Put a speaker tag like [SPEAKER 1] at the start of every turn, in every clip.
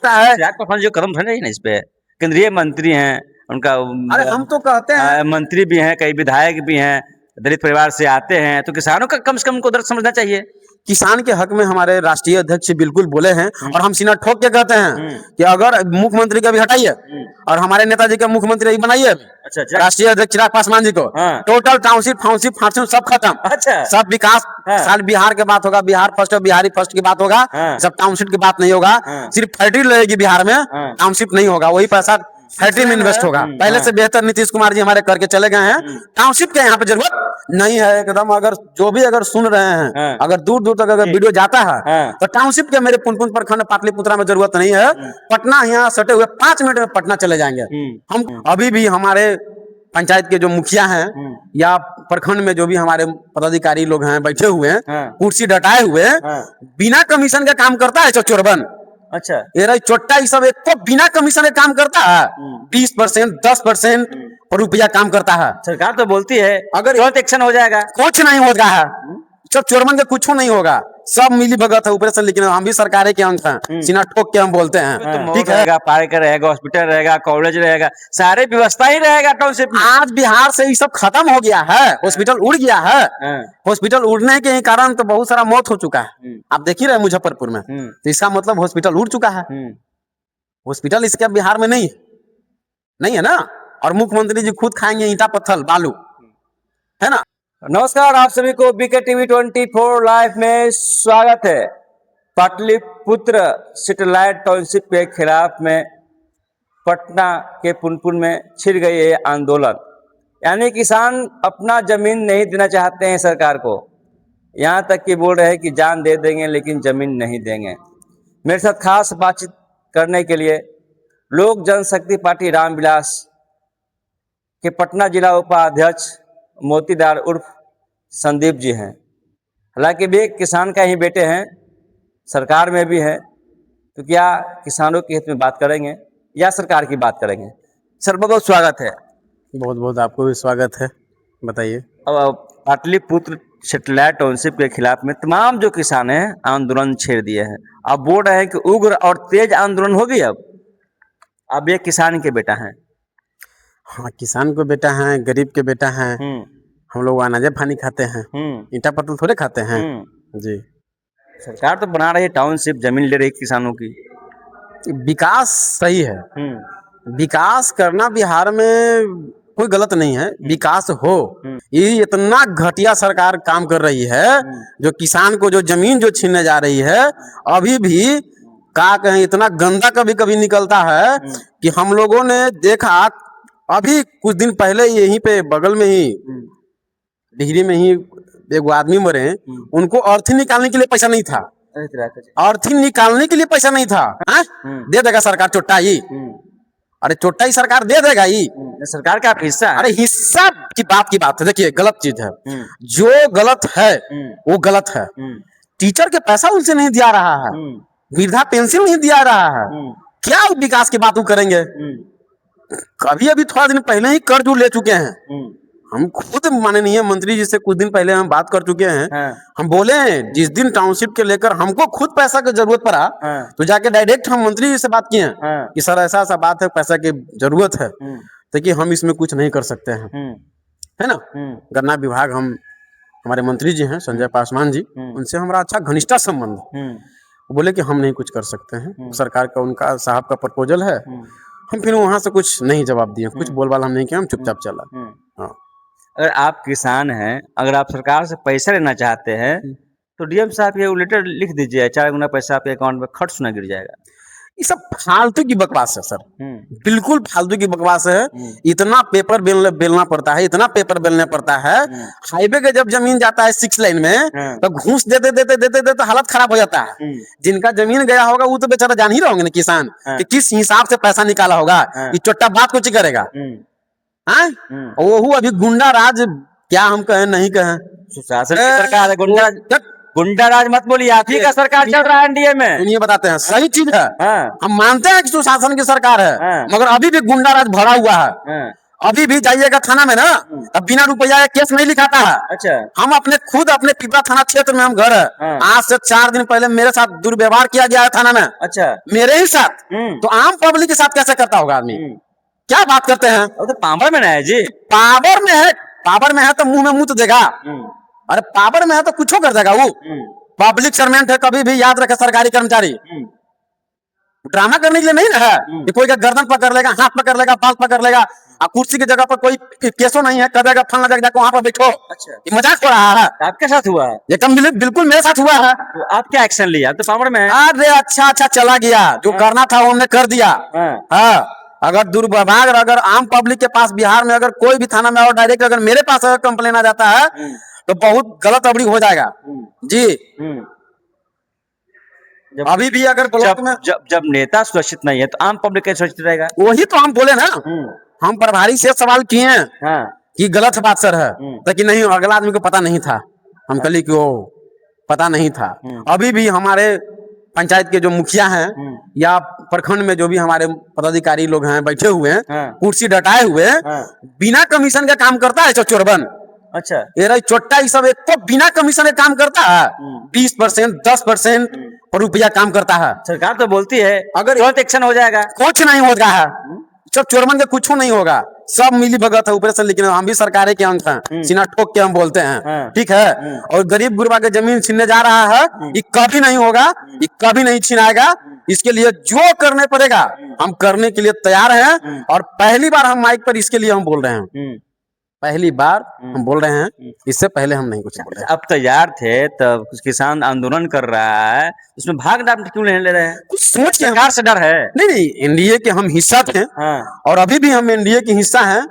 [SPEAKER 1] है।
[SPEAKER 2] जो कदम उठाने चाहिए ना इस पे, केंद्रीय मंत्री हैं उनका,
[SPEAKER 1] अरे हम तो कहते हैं
[SPEAKER 2] मंत्री भी हैं, कई विधायक भी हैं, दलित परिवार से आते हैं, तो किसानों का कम से कम उनको दर्द समझना चाहिए।
[SPEAKER 1] किसान के हक में हमारे राष्ट्रीय अध्यक्ष बिल्कुल बोले हैं और हम सीना ठोक के कहते हैं कि अगर मुख्यमंत्री का भी हटाइए और हमारे नेताजी का मुख्यमंत्री बनाइए,
[SPEAKER 2] अच्छा,
[SPEAKER 1] राष्ट्रीय अध्यक्ष चिराग पासवान जी को, टोटल टाउनशिप फाउनशिप फांसी सब खत्म।
[SPEAKER 2] अच्छा,
[SPEAKER 1] सब विकास साल बिहार के बात होगा, बिहार फर्स्ट और बिहारी फर्स्ट की बात होगा, सब टाउनशिप की बात नहीं होगा। सिर्फ फैक्ट्री लगेगी बिहार में, टाउनशिप नहीं होगा, वही पैसा फैक्ट्री में इन्वेस्ट होगा। पहले से बेहतर नीतीश कुमार जी हमारे करके चले गए हैं, टाउनशिप के यहाँ पे जरूरत नहीं है एकदम। अगर जो भी अगर सुन रहे हैं, अगर दूर दूर तक अगर वीडियो जाता है तो टाउनशिप के मेरे पुनपुन प्रखंड पाटलिपुत्रा में जरूरत नहीं है। पटना यहाँ सटे हुए 5 मिनट में पटना चले जाएंगे हम। अभी भी हमारे पंचायत के जो मुखिया हैं या प्रखंड में जो भी हमारे पदाधिकारी लोग हैं बैठे हुए हैं, कुर्सी डटाए हुए, बिना कमीशन का काम करता है चोरबन।
[SPEAKER 2] अच्छा,
[SPEAKER 1] ये चोट्टा ये सब एक तो बिना कमीशन का काम करता है, 20% 10% रुपया काम करता है।
[SPEAKER 2] सरकार तो बोलती है
[SPEAKER 1] अगर
[SPEAKER 2] तुरंत एक्शन हो जाएगा,
[SPEAKER 1] कुछ नहीं होगा है, सब चोरबन का कुछ नहीं होगा, सब मिली भगत है ऊपर से। लेकिन हम भी सरकार के अंश हैं, सीना ठोक के हम बोलते हैं।
[SPEAKER 2] ठीक है, पार्क रहेगा, हॉस्पिटल रहेगा, कॉलेज रहेगा, सारे व्यवस्था ही रहेगा टाउनशिप में।
[SPEAKER 1] आज बिहार से ये सब खत्म हो गया है, हॉस्पिटल उड़ गया है। हॉस्पिटल उड़ने के कारण तो बहुत सारा मौत हो चुका है, आप देख ही रहे मुजफ्फरपुर में। तो इसका मतलब हॉस्पिटल उड़ चुका है, हॉस्पिटल इसके बिहार में नहीं है ना। और मुख्यमंत्री जी खुद खाएंगे ईंटा पत्थर बालू, है ना।
[SPEAKER 2] नमस्कार, आप सभी को बीके टीवी 24 लाइव में स्वागत है। पाटलिपुत्र सैटेलाइट टाउनशिप के खिलाफ में पटना के पुनपुन में छिड़ गई है आंदोलन। यानी किसान अपना जमीन नहीं देना चाहते हैं सरकार को, यहाँ तक कि बोल रहे हैं कि जान दे देंगे लेकिन जमीन नहीं देंगे। मेरे साथ खास बातचीत करने के लिए लोक जनशक्ति पार्टी रामविलास के पटना जिला उपाध्यक्ष मोतीदार उर्फ संदीप जी हैं। हालांकि वे किसान का ही बेटे हैं, सरकार में भी हैं, तो क्या किसानों के हित में बात करेंगे या सरकार की बात करेंगे। सर बहुत बहुत स्वागत है।
[SPEAKER 1] बहुत बहुत आपको भी स्वागत है, बताइए।
[SPEAKER 2] अब पाटलिपुत्र सैटेलाइट टाउनशिप के खिलाफ में तमाम जो किसान हैं आंदोलन छेड़ दिए हैं। अब बोल रहे हैं कि उग्र और तेज आंदोलन होगी। अब ये किसान के बेटा हैं।
[SPEAKER 1] हाँ, किसान को बेटा है, गरीब के बेटा है। हम लोग अनाजे पानी खाते हैं, ईंटा पत्थर थोड़े खाते हैं जी।
[SPEAKER 2] सरकार तो बना रही है टाउनशिप, जमीन ले रही है किसानों की।
[SPEAKER 1] विकास सही है, विकास करना बिहार में कोई गलत नहीं है, विकास हो। ये इतना घटिया सरकार काम कर रही है, जो किसान को जो जमीन जो छीनने जा रही है। अभी भी क्या कहें, इतना गंदा कभी कभी निकलता है कि हम लोगों ने देखा अभी कुछ दिन पहले यहीं पे बगल में ही डिहरी में ही एक आदमी मरे, उनको अर्थी निकालने के लिए पैसा नहीं था, अर्थी निकालने के लिए पैसा नहीं था। दे देगा सरकार चोट्टा ही, अरे चोट्टा ही सरकार दे देगा ही,
[SPEAKER 2] सरकार का हिस्सा।
[SPEAKER 1] अरे हिस्सा की बात है। देखिए गलत चीज है, जो गलत है वो गलत है। टीचर के पैसा उनसे नहीं दिया रहा है, वृद्धा पेंशन नहीं दिया रहा है, क्या विकास की बात वो करेंगे। कभी अभी थोड़ा दिन पहले ही कर्ज ले चुके हैं। हम खुद माननीय मंत्री जी से कुछ दिन पहले हम बात कर चुके हैं। हम बोले हैं जिस दिन टाउनशिप के लेकर हमको खुद पैसा की जरूरत पड़ा, तो जाके डायरेक्ट हम मंत्री जी से बात किए हैं कि सर ऐसा ऐसा बात है, पैसा की जरूरत है, तो कि हम इसमें कुछ नहीं कर सकते हैं, है ना। गन्ना विभाग हमारे मंत्री जी हैं संजय पासवान जी, उनसे हमारा अच्छा घनिष्ठ संबंध। बोले कि हम नहीं कुछ कर सकते हैं, सरकार का उनका साहब का प्रपोजल है। हम फिर वहां से कुछ नहीं जवाब दिए, कुछ बोलबाल हम नहीं किया, हम चुपचाप चला। हाँ,
[SPEAKER 2] अगर आप किसान हैं, अगर आप सरकार से पैसा लेना चाहते हैं तो डीएम साहब ये लेटर लिख दीजिए, 4 गुना पैसा आपके अकाउंट में खर्च ना गिर जाएगा।
[SPEAKER 1] ये सब फालतू की बकवास है सर, बिल्कुल फालतू की बकवास है। इतना पेपर बेलना पड़ता है, इतना पेपर बेलना पड़ता है। हाईवे के जब जमीन जाता है 6 लाइन में, तो घूस देते देते देते देते हालत खराब हो जाता है। जिनका जमीन गया होगा वो तो बेचारा जान ही रहे होंगे ना किसान, कि किस हिसाब से पैसा निकाला होगा। ये चोट्टा बात कुछ करेगा। वो अभी गुंडा राज, क्या हम कहें नहीं कहें,
[SPEAKER 2] सुशासन की सरकार है। गुंडा राज मत बोलिए, आप ही का सरकार चल रहा है एनडीए में।
[SPEAKER 1] ये बताते हैं सही चीज है। हम मानते हैं कि सुशासन की सरकार है, मगर अभी भी गुंडा राज भरा हुआ है। अभी भी जाइएगा थाना में ना, अब बिना रुपया का केस नहीं लिखाता है।
[SPEAKER 2] अच्छा।
[SPEAKER 1] हम अपने खुद अपने पिपरा थाना क्षेत्र में हम घर है,
[SPEAKER 2] हाँ।
[SPEAKER 1] आज से 4 दिन पहले मेरे साथ दुर्व्यवहार किया गया है थाना में,
[SPEAKER 2] अच्छा।
[SPEAKER 1] मेरे ही साथ। तो आम पब्लिक के साथ कैसे करता होगा आदमी? क्या बात करते हैं?
[SPEAKER 2] वो तो पावर में ना है जी।
[SPEAKER 1] पावर में है, पावर में है तो मुंह में मुंह तो देगा। अरे पावर में है तो कुछ कर देगा वो। पब्लिक सर्वेंट है, कभी भी याद रखे सरकारी कर्मचारी। ड्रामा करने के लिए नहीं है कि कोई का गर्दन पकड़ लेगा, हाथ पकड़ लेगा, बाल पकड़ लेगा, और कुर्सी की जगह पर कोई केसो नहीं है, कह देगा फलना जगह वहां पर बैठो।
[SPEAKER 2] अच्छा।
[SPEAKER 1] ये मजाक हो रहा है।
[SPEAKER 2] आपके साथ हुआ है?
[SPEAKER 1] एकदम बिल्कुल मेरे साथ हुआ है।
[SPEAKER 2] तो आप क्या एक्शन लिया? आप तो पावर में है।
[SPEAKER 1] अरे अच्छा चला गया, जो करना था वो हमने कर दिया। हाँ, अगर दुर्व्यवहार अगर आम पब्लिक के पास बिहार में अगर कोई भी थाना में और डायरेक्ट अगर मेरे पास अगर कंप्लेन आ जाता है तो बहुत गलत अबड़ी हो जाएगा जी। अभी भी अगर ब्लॉक में
[SPEAKER 2] जब नेता सुरक्षित नहीं है तो आम पब्लिक कैसे सुरक्षित रहेगा?
[SPEAKER 1] वही तो हम बोले ना, हम प्रभारी से सवाल किए हैं कि गलत बात सर है, लेकिन नहीं, अगला आदमी को पता नहीं था। हम कल कि वो पता नहीं था। अभी भी हमारे पंचायत के जो मुखिया हैं या प्रखंड में जो भी हमारे पदाधिकारी लोग हैं बैठे हुए हैं, कुर्सी डटाए हुए हैं, बिना कमीशन का काम करता है चोरबन।
[SPEAKER 2] अच्छा।
[SPEAKER 1] ये चोट्टा ये सब एक तो बिना कमीशन का काम करता है, 20% 10% रुपया काम करता है।
[SPEAKER 2] सरकार तो बोलती है
[SPEAKER 1] अगर
[SPEAKER 2] तुरंत एक्शन हो जाएगा,
[SPEAKER 1] कुछ नहीं होगा है, सब चोरबन के कुछ नहीं होगा, सब मिली भगत है ऊपर से। लेकिन हम भी सरकार के अंश हैं, सीना ठोक के हम बोलते हैं, ठीक है। और गरीब गुरबा के जमीन छीनने जा रहा है, ये कभी नहीं होगा, ये कभी नहीं छीनाएगा। इसके लिए जो करने पड़ेगा हम करने के लिए तैयार हैं। और पहली बार हम माइक पर इसके लिए हम बोल रहे हैं, पहली बार हम बोल रहे हैं, इससे पहले हम नहीं कुछ बोल रहे हैं।
[SPEAKER 2] अब तैयार थे तब कुछ किसान आंदोलन कर रहा है, उसमें भाग डाल क्यों नहीं ले रहे हैं?
[SPEAKER 1] कुछ सोच के
[SPEAKER 2] सरकार से डर है?
[SPEAKER 1] नहीं, एनडीए के हम हिस्सा थे और अभी भी हम एनडीए के हिस्सा हैं।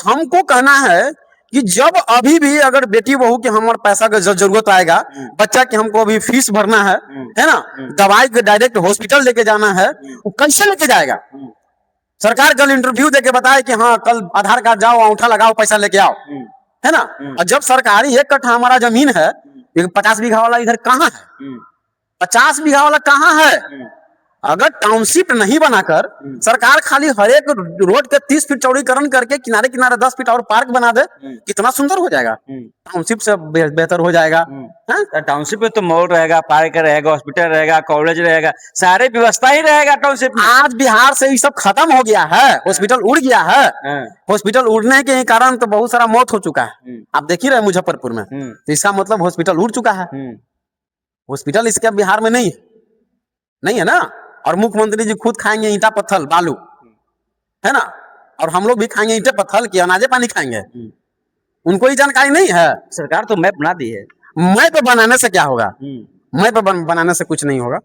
[SPEAKER 1] हमको कहना है कि जब अभी भी अगर बेटी बहू के हमारे पैसा का जरूरत आएगा, बच्चा के हमको अभी फीस भरना है ना, दवाई के डायरेक्ट हॉस्पिटल लेके जाना है, वो कैसे लेके जाएगा? सरकार कल इंटरव्यू देके बताए कि हाँ कल आधार कार्ड जाओ, अंगूठा लगाओ, पैसा लेके आओ, है ना। और जब सरकारी 1 कट्ठा हमारा जमीन है, 50 बीघा वाला इधर कहाँ है? 50 बीघा वाला कहाँ है? अगर टाउनशिप नहीं बनाकर सरकार खाली हर एक रोड के 30 फीट चौड़ीकरण करके किनारे किनारे 10 फीट और पार्क बना दे, कितना सुंदर हो जाएगा। टाउनशिप से बेहतर हो जाएगा।
[SPEAKER 2] टाउनशिप में तो मॉल रहेगा, पार्क रहेगा, हॉस्पिटल रहेगा, कॉलेज रहेगा, सारे व्यवस्था ही रहेगा टाउनशिप में।
[SPEAKER 1] आज बिहार से ये सब खत्म हो गया है, हॉस्पिटल उड़ गया है। हॉस्पिटल उड़ने के कारण तो बहुत सारा मौत हो चुका है, आप देख ही रहे मुजफ्फरपुर में। तो इसका मतलब हॉस्पिटल उड़ चुका है। हॉस्पिटल इसके बिहार में नहीं है ना। और मुख्यमंत्री जी खुद खाएंगे ईंटा पत्थर बालू, है ना, और हम लोग भी खाएंगे ईंटे पत्थर की, अनाजे पानी खाएंगे। उनको ही जानकारी नहीं है।
[SPEAKER 2] सरकार तो मैप बना दी है।
[SPEAKER 1] मैप बनाने से क्या होगा? मैप बनाने से कुछ नहीं होगा।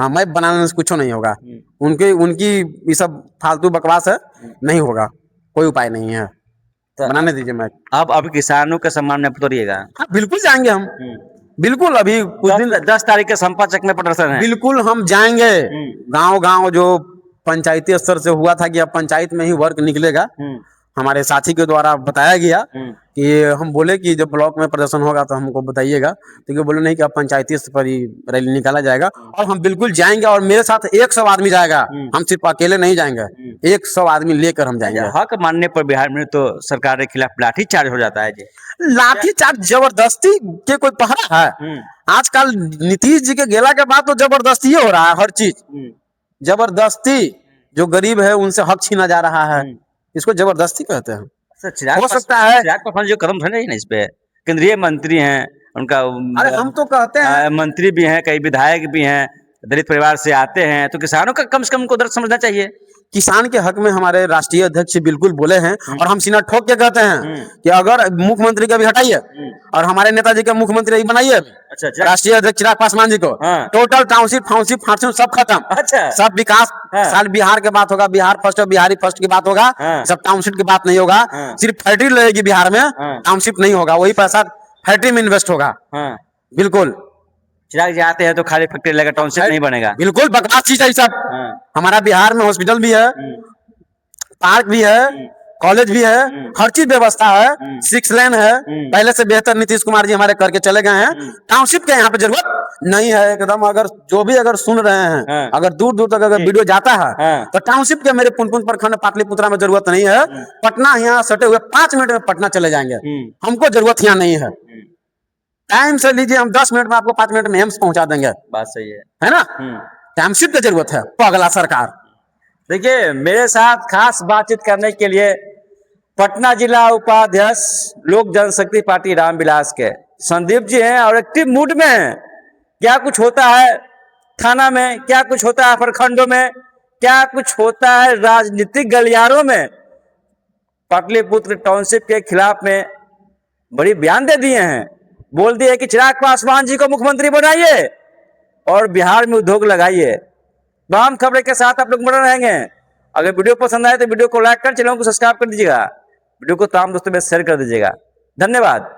[SPEAKER 1] हाँ, मैप बनाने से कुछ नहीं होगा। उनकी ये सब फालतू बकवास है, नहीं होगा, कोई उपाय नहीं है। बनाने दीजिए मैप।
[SPEAKER 2] अब किसानों के सम्मान में उतरिएगा?
[SPEAKER 1] हाँ, बिल्कुल जाएंगे हम, बिल्कुल। अभी कुछ दिन
[SPEAKER 2] 10 तारीख के संपाचक में प्रदर्शन है,
[SPEAKER 1] बिल्कुल हम जाएंगे। गांव जो पंचायती स्तर से हुआ था कि अब पंचायत में ही वर्क निकलेगा, हमारे साथी के द्वारा बताया गया कि हम बोले कि जब ब्लॉक में प्रदर्शन होगा तो हमको बताइएगा, तो बोले नहीं कि अब पंचायती स्तर पर ही रैली निकाला जाएगा। और हम बिल्कुल जाएंगे, और मेरे साथ 100 आदमी जाएगा, हम सिर्फ अकेले नहीं जाएंगे, 100 आदमी लेकर हम जाएंगे।
[SPEAKER 2] हक मानने पर बिहार में तो सरकार के खिलाफ लाठी चार्ज हो जाता है जी।
[SPEAKER 1] लाठी चार्ज जबरदस्ती के कोई पहरा है? आजकल नीतीश जी के गेला के बाद तो जबरदस्ती हो रहा है, हर चीज जबरदस्ती। जो गरीब है उनसे हक छीना जा रहा है, इसको जबरदस्ती कहते हैं। हो सकता है
[SPEAKER 2] जो कदम उठाने चाहिए ना इस पे, केंद्रीय मंत्री हैं उनका,
[SPEAKER 1] अरे हम तो कहते हैं
[SPEAKER 2] मंत्री भी हैं, कई विधायक भी हैं, दलित परिवार से आते हैं, तो किसानों का कम से कम उनको दर्द समझना चाहिए।
[SPEAKER 1] किसान के हक में हमारे राष्ट्रीय अध्यक्ष बिल्कुल बोले हैं, और हम सीना ठोक के कहते हैं कि अगर मुख्यमंत्री का भी हटाइए और हमारे नेताजी का मुख्यमंत्री बनाइए,
[SPEAKER 2] अच्छा।
[SPEAKER 1] राष्ट्रीय अध्यक्ष चिराग पासवान जी को, टोटल टाउनशिप फाउनशिप फांसी सब खत्म।
[SPEAKER 2] अच्छा।
[SPEAKER 1] सब विकास साल बिहार के बात होगा, बिहार फर्स्ट और बिहारी फर्स्ट की बात होगा, सब टाउनशिप की बात नहीं होगा। सिर्फ फैक्ट्री लगेगी बिहार में, टाउनशिप नहीं होगा, वही पैसा फैक्ट्री में इन्वेस्ट होगा। बिल्कुल
[SPEAKER 2] चिराग जी आते हैं तो खाली फैक्ट्री लगेगा, टाउनशिप नहीं बनेगा।
[SPEAKER 1] बिल्कुल बकवास चीज है सब। हमारा बिहार में हॉस्पिटल भी है, पार्क भी है, कॉलेज भी है, हर चीज व्यवस्था है, 6 लेन है, पहले से बेहतर नीतीश कुमार जी हमारे करके चले गए हैं। टाउनशिप के यहाँ पे जरूरत नहीं है एकदम। अगर जो भी अगर सुन रहे हैं, अगर दूर दूर तक अगर वीडियो जाता है तो टाउनशिप के मेरे पुनपुन प्रखंड पाटलिपुत्रा में जरूरत नहीं है। पटना यहाँ सटे हुए 5 मिनट में पटना चले जाएंगे, हमको जरूरत यहाँ नहीं है। टाइम से लीजिए, हम 10 मिनट में आपको 5 मिनट में एम्स पहुंचा देंगे।
[SPEAKER 2] बात सही
[SPEAKER 1] है ना? टाउनशिप की जरूरत है तो अगला सरकार।
[SPEAKER 2] देखिए, मेरे साथ खास बातचीत करने के लिए पटना जिला उपाध्यक्ष लोक जनशक्ति पार्टी रामविलास के संदीप जी हैं और एक्टिव मूड में हैं। क्या कुछ होता है थाना में, क्या कुछ होता है प्रखंडों में, क्या कुछ होता है राजनीतिक गलियारों में, पाटलिपुत्र टाउनशिप के खिलाफ में बड़ी बयान दे दिए हैं। बोल दिए कि चिराग पासवान जी को मुख्यमंत्री बनाइए और बिहार में उद्योग लगाइए। तमाम खबरें के साथ आप लोग बने रहेंगे। अगर वीडियो पसंद आए तो वीडियो को लाइक कर, चैनल को सब्सक्राइब कर दीजिएगा, वीडियो को तमाम दोस्तों में शेयर कर दीजिएगा। धन्यवाद।